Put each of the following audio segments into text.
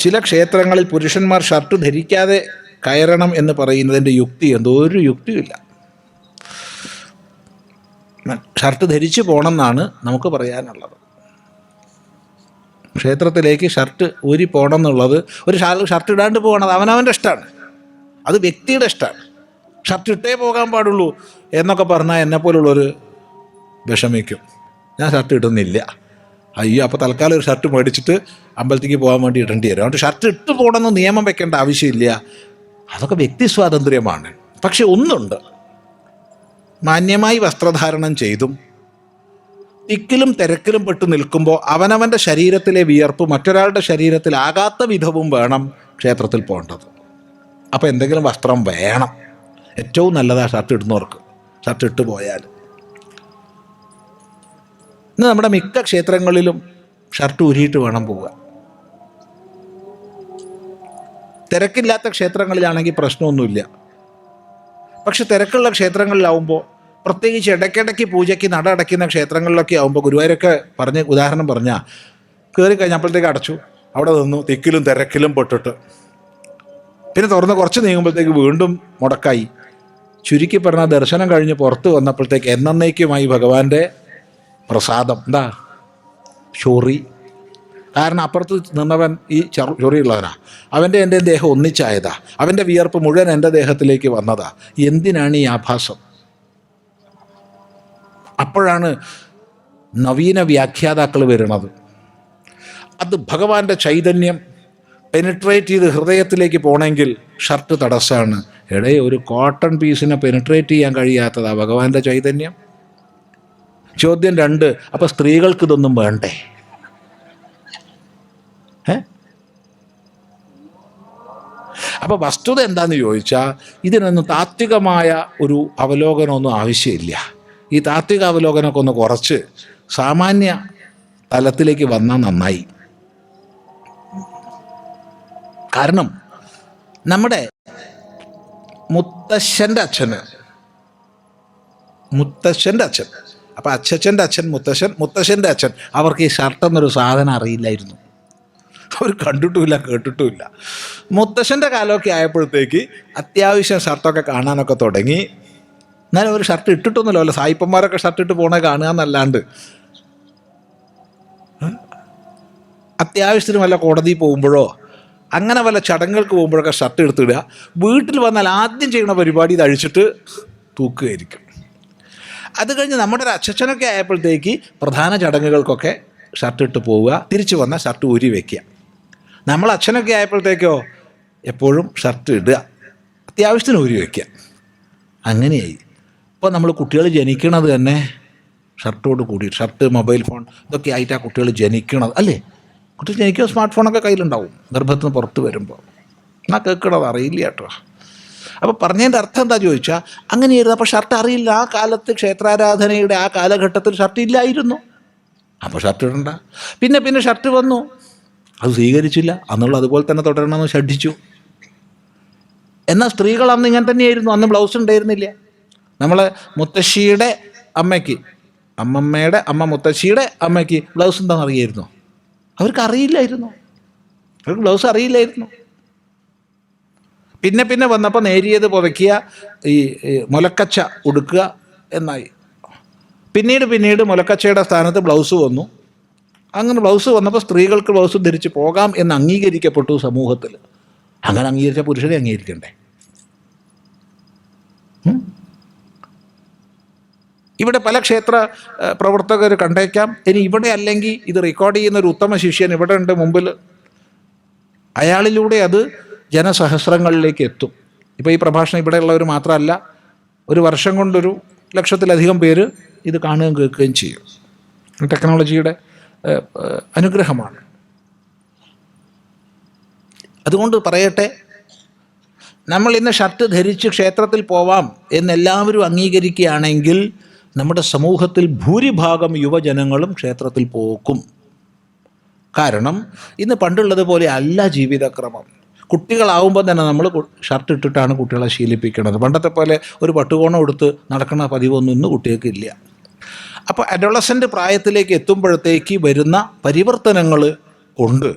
ചില ക്ഷേത്രങ്ങളിൽ പുരുഷന്മാർ ഷർട്ട് ധരിക്കാതെ കയറണം എന്ന് പറയുന്നതിൻ്റെ യുക്തി എന്തോ ഒരു യുക്തിയില്ല. ഷർട്ട് ധരിച്ചു പോകണമെന്നാണ് നമുക്ക് പറയാനുള്ളത്. ക്ഷേത്രത്തിലേക്ക് ഷർട്ട് ഊരി പോകണം എന്നുള്ളത്, ഒരു ഷർട്ട് ഇടാണ്ട് പോകണത് അവനവൻ്റെ ഇഷ്ടമാണ്, അത് വ്യക്തിയുടെ ഇഷ്ടമാണ്. ഷർട്ട് ഇട്ടേ പോകാൻ പാടുള്ളൂ എന്നൊക്കെ പറഞ്ഞാൽ എന്നെപ്പോലുള്ളൊരു വിഷമിക്കും. ഞാൻ ഷർട്ട് ഇടുന്നില്ല, അയ്യോ അപ്പോൾ തൽക്കാലം ഒരു ഷർട്ട് മേടിച്ചിട്ട് അമ്പലത്തേക്ക് പോകാൻ വേണ്ടി ഇടേണ്ടി വരും. അതുകൊണ്ട് ഷർട്ട് ഇട്ട് പോകണമെന്ന് നിയമം വെക്കേണ്ട ആവശ്യമില്ല. അതൊക്കെ വ്യക്തി സ്വാതന്ത്ര്യമാണ്. പക്ഷെ ഒന്നുണ്ട്, മാന്യമായി വസ്ത്രധാരണം ചെയ്തും തിക്കിലും തിരക്കിലും പെട്ട് നിൽക്കുമ്പോൾ അവനവൻ്റെ ശരീരത്തിലെ വിയർപ്പ് മറ്റൊരാളുടെ ശരീരത്തിലാകാത്ത വിധവും വേണം ക്ഷേത്രത്തിൽ പോകേണ്ടത്. അപ്പോൾ എന്തെങ്കിലും വസ്ത്രം വേണം. ഏറ്റവും നല്ലതാണ് ഷർട്ട് ഇടുന്നവർക്ക്. ഷർട്ട് ഇട്ട് പോയാൽ ഇന്ന് നമ്മുടെ മിക്ക ക്ഷേത്രങ്ങളിലും ഷർട്ട് ഊരിയിട്ട് വേണം പോവുക. തിരക്കില്ലാത്ത ക്ഷേത്രങ്ങളിലാണെങ്കിൽ പ്രശ്നമൊന്നുമില്ല. പക്ഷെ തിരക്കുള്ള ക്ഷേത്രങ്ങളിലാവുമ്പോൾ, പ്രത്യേകിച്ച് ഇടയ്ക്കിടയ്ക്ക് പൂജയ്ക്ക് നട അടയ്ക്കുന്ന ക്ഷേത്രങ്ങളിലൊക്കെ ആകുമ്പോൾ, ഗുരുവായൂരൊക്കെ ഉദാഹരണം പറഞ്ഞാൽ കയറി കഴിഞ്ഞപ്പോഴത്തേക്ക് അടച്ചു, അവിടെ നിന്നു തിക്കിലും തിരക്കിലും പെട്ടിട്ട്, പിന്നെ തുറന്ന് കുറച്ച് നീങ്ങുമ്പോഴത്തേക്ക് വീണ്ടും മുടക്കായി. ചുരുക്കി പറഞ്ഞാൽ ദർശനം കഴിഞ്ഞ് പുറത്ത് വന്നപ്പോഴത്തേക്ക് എന്നേക്കുമായി ഭഗവാന്റെ പ്രസാദം എന്താ ചൊറി. കാരണം അപ്പുറത്ത് നിന്നവൻ ഈ ചൊറിയുള്ളവനാ, അവൻ്റെ എൻ്റെ ദേഹം ഒന്നിച്ചായതാ, അവൻ്റെ വിയർപ്പ് മുഴുവൻ എൻ്റെ ദേഹത്തിലേക്ക് വന്നതാ. എന്തിനാണ് ഈ ആഭാസം? അപ്പോഴാണ് നവീന വ്യാഖ്യാതാക്കൾ വരുന്നത്. അത് ഭഗവാന്റെ ചൈതന്യം പെനിട്രേറ്റ് ചെയ്ത് ഹൃദയത്തിലേക്ക് പോകണമെങ്കിൽ ഷർട്ട് തടസ്സമാണ്. ഇടയിൽ ഒരു കോട്ടൺ പീസിനെ പെനിട്രേറ്റ് ചെയ്യാൻ കഴിയാത്തതാ ഭഗവാന്റെ ചൈതന്യം. ചോദ്യം 2, അപ്പോൾ സ്ത്രീകൾക്ക് ഇതൊന്നും വേണ്ടേ? അപ്പോൾ വസ്തുത എന്താണെന്ന് ചോദിച്ചാൽ, ഇതിനൊന്നും താത്വികമായ ഒരു അവലോകനമൊന്നും ആവശ്യമില്ല. ഈ താത്വിക അവലോകനമൊക്കെ ഒന്ന് കുറച്ച് സാമാന്യ തലത്തിലേക്ക് വന്നാൽ നന്നായി. കാരണം നമ്മുടെ മുത്തശ്ശൻ്റെ അച്ഛൻ, അപ്പം അച്ഛൻ്റെ അച്ഛൻ, മുത്തശ്ശൻ്റെ അച്ഛൻ, അവർക്ക് ഈ ഷർട്ട് എന്നൊരു സാധനം അറിയില്ലായിരുന്നു. അവർ കണ്ടിട്ടുമില്ല, കേട്ടിട്ടുമില്ല. മുത്തശ്ശൻ്റെ കാലമൊക്കെ ആയപ്പോഴത്തേക്ക് അത്യാവശ്യം ഷർട്ടൊക്കെ കാണാനൊക്കെ തുടങ്ങി. എന്നാലും ഒരു ഷർട്ട് ഇട്ടിട്ടൊന്നുമില്ല, വല്ല സായിപ്പന്മാരൊക്കെ ഷർട്ട് ഇട്ട് പോണേ കാണുക എന്നല്ലാണ്ട് അത്യാവശ്യത്തിന് വല്ല കോടതി പോകുമ്പോഴോ അങ്ങനെ വല്ല ചടങ്ങുകൾക്ക് പോകുമ്പോഴൊക്കെ ഷർട്ട് എടുത്തിടുക. വീട്ടിൽ വന്നാൽ ആദ്യം ചെയ്യുന്ന പരിപാടി ഇത് അഴിച്ചിട്ട് തൂക്കുകയായിരിക്കും. അത് കഴിഞ്ഞ് നമ്മുടെ ഒരു അച്ഛനൊക്കെ ആയപ്പോഴത്തേക്ക് പ്രധാന ചടങ്ങുകൾക്കൊക്കെ ഷർട്ട് ഇട്ട് പോവുക, തിരിച്ചു വന്നാൽ ഷർട്ട് ഊരി വയ്ക്കുക. നമ്മൾ അച്ഛനൊക്കെ ആയപ്പോഴത്തേക്കോ എപ്പോഴും ഷർട്ട് ഇടുക, അത്യാവശ്യത്തിന് ഊരി വയ്ക്കുക. അങ്ങനെയായി. ഇപ്പോൾ നമ്മൾ കുട്ടികൾ ജനിക്കണത് തന്നെ ഷർട്ടോട് കൂടി, ഷർട്ട്, മൊബൈൽ ഫോൺ ഇതൊക്കെ ആയിട്ടാണ് കുട്ടികൾ ജനിക്കണത്, അല്ലേ? കുട്ടികൾ ജനിക്കുമ്പോൾ സ്മാർട്ട് ഫോണൊക്കെ കയ്യിലുണ്ടാവും ഗർഭത്തിൽ നിന്ന് പുറത്ത് വരുമ്പോൾ. എന്നാൽ കേൾക്കണത് അറിയില്ല കേട്ടോ. അപ്പോൾ പറഞ്ഞതിൻ്റെ അർത്ഥം എന്താ ചോദിച്ചാൽ, അങ്ങനെയായിരുന്നു. അപ്പോൾ ഷർട്ട് അറിയില്ല. ആ കാലത്ത് ക്ഷേത്രാരാധനയുടെ ആ കാലഘട്ടത്തിൽ ഷർട്ട് ഇല്ലായിരുന്നു. അപ്പോൾ ഷർട്ട് ഇടണ്ട. പിന്നെ ഷർട്ട് വന്നു, അത് സ്വീകരിച്ചില്ല. അന്നുള്ള അതുപോലെ തന്നെ തുടരണമെന്ന് ഷഡിച്ചു. എന്നാൽ സ്ത്രീകൾ അന്ന് ഇങ്ങനെ തന്നെയായിരുന്നു. അന്ന് ബ്ലൗസ് ഉണ്ടായിരുന്നില്ല. നമ്മളെ മുത്തശ്ശിയുടെ അമ്മയ്ക്ക്, അമ്മമ്മയുടെ അമ്മ മുത്തശ്ശിയുടെ അമ്മയ്ക്ക് ബ്ലൗസ് എന്താണെന്ന് അറിയായിരുന്നു? അവർക്ക് അറിയില്ലായിരുന്നു. അവർക്ക് ബ്ലൗസ് അറിയില്ലായിരുന്നു. പിന്നെ വന്നപ്പോൾ നേരിയത് പുതയ്ക്കുക, ഈ മുലക്കച്ച ഉടുക്കുക എന്നായി. പിന്നീട് മുലക്കച്ചയുടെ സ്ഥാനത്ത് ബ്ലൗസ് വന്നു. അങ്ങനെ ബ്ലൗസ് വന്നപ്പോൾ സ്ത്രീകൾക്ക് ബ്ലൗസ് ധരിച്ച് പോകാം എന്ന് അംഗീകരിക്കപ്പെട്ടു സമൂഹത്തിൽ. അങ്ങനെ അംഗീകരിച്ച പുരുഷനെ അംഗീകരിക്കണ്ടേ? ഇവിടെ പല ക്ഷേത്ര പ്രവർത്തകർ കണ്ടേക്കാം. ഇനി ഇവിടെ അല്ലെങ്കിൽ ഇത് റെക്കോർഡ് ചെയ്യുന്ന ഒരു ഉത്തമ ശിഷ്യൻ ഇവിടെ ഉണ്ട് മുമ്പിൽ. അയാളിലൂടെ അത് ജനസഹസ്രങ്ങളിലേക്ക് എത്തും. ഇപ്പോൾ ഈ പ്രഭാഷണം ഇവിടെയുള്ളവർ മാത്രമല്ല, ഒരു വർഷം കൊണ്ടൊരു 1,00,000-ലധികം പേര് ഇത് കാണുകയും കേൾക്കുകയും ചെയ്യും. ടെക്നോളജിയുടെ അനുഗ്രഹമാണ്. അതുകൊണ്ട് പറയട്ടെ, നമ്മൾ ഇന്ന് ഷർട്ട് ധരിച്ച് ക്ഷേത്രത്തിൽ പോവാം എന്നെല്ലാവരും അംഗീകരിക്കുകയാണെങ്കിൽ നമ്മുടെ സമൂഹത്തിൽ ഭൂരിഭാഗം യുവജനങ്ങളും ക്ഷേത്രത്തിൽ പോക്കും. കാരണം ഇന്ന് പണ്ടുള്ളതുപോലെ അല്ല ജീവിതക്രമം. കുട്ടികളാവുമ്പോൾ തന്നെ നമ്മൾ ഷർട്ട് ഇട്ടിട്ടാണ് കുട്ടികളെ ശീലിപ്പിക്കുന്നത്. പണ്ടത്തെ പോലെ ഒരു പട്ടുകോണം എടുത്ത് നടക്കുന്ന പതിവൊന്നും ഇന്ന് കുട്ടികൾക്കില്ല. അപ്പോൾ അഡോളസൻ്റ് പ്രായത്തിലേക്ക് എത്തുമ്പോഴത്തേക്ക് വരുന്ന പരിവർത്തനങ്ങൾ കൊണ്ട്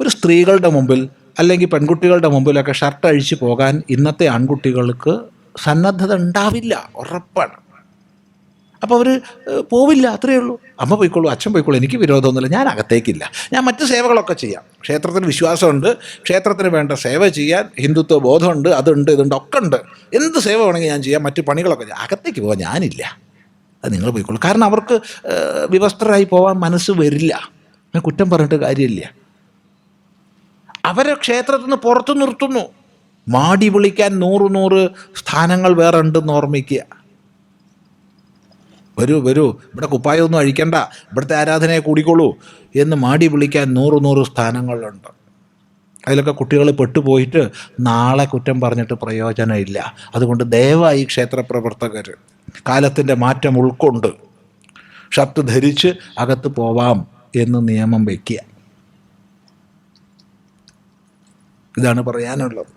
ഒരു സ്ത്രീകളുടെ മുമ്പിൽ അല്ലെങ്കിൽ പെൺകുട്ടികളുടെ മുമ്പിലൊക്കെ ഷർട്ട് അഴിച്ച് പോകാൻ ഇന്നത്തെ ആൺകുട്ടികൾക്ക് സന്നദ്ധത ഉണ്ടാവില്ല, ഉറപ്പാണ്. അപ്പോൾ അവർ പോവില്ല, അത്രയേ ഉള്ളൂ. അമ്മ പോയിക്കോളൂ, അച്ഛൻ പോയിക്കോളൂ, എനിക്ക് വിരോധമൊന്നുമില്ല, ഞാൻ അകത്തേക്കില്ല, ഞാൻ മറ്റ് സേവകളൊക്കെ ചെയ്യാം. ക്ഷേത്രത്തിന് വിശ്വാസമുണ്ട്, ക്ഷേത്രത്തിന് വേണ്ട സേവ ചെയ്യാൻ ഹിന്ദുത്വ ബോധമുണ്ട്, അതുണ്ട് ഇതുണ്ട് ഒക്കെ ഉണ്ട്, എന്ത് സേവ വേണമെങ്കിൽ ഞാൻ ചെയ്യാം, മറ്റ് പണികളൊക്കെ ചെയ്യാം, അകത്തേക്ക് പോകാൻ ഞാനില്ല, അത് നിങ്ങൾ പോയിക്കോളൂ. കാരണം അവർക്ക് വിവസ്ത്രരായി പോകാൻ മനസ്സ് വരില്ല. കുറ്റം പറഞ്ഞിട്ട് കാര്യമില്ല. അവരെ ക്ഷേത്രത്തിൽ നിന്ന് പുറത്തു നിർത്തുന്നു. മാടി വിളിക്കാൻ 100 സ്ഥാനങ്ങൾ വേറെ ഉണ്ടെന്ന് ഓർമ്മിക്കുക. വരൂ ഇവിടെ കുപ്പായമൊന്നും അഴിക്കണ്ട, ഇവിടുത്തെ ആരാധനയെ കൂടിക്കോളൂ എന്ന് മാടി വിളിക്കാൻ 100 സ്ഥാനങ്ങളുണ്ട്. അതിലൊക്കെ കുട്ടികൾ പെട്ടുപോയിട്ട് നാളെ കുറ്റം പറഞ്ഞിട്ട് പ്രയോജനമില്ല. അതുകൊണ്ട് ദയവായി ക്ഷേത്രപ്രവർത്തകർ കാലത്തിൻ്റെ മാറ്റം ഉൾക്കൊണ്ട് ഷർട്ട് ധരിച്ച് അകത്ത് പോവാം എന്ന് നിയമം വയ്ക്കുക. ഇതാണ് പറയാനുള്ളത്.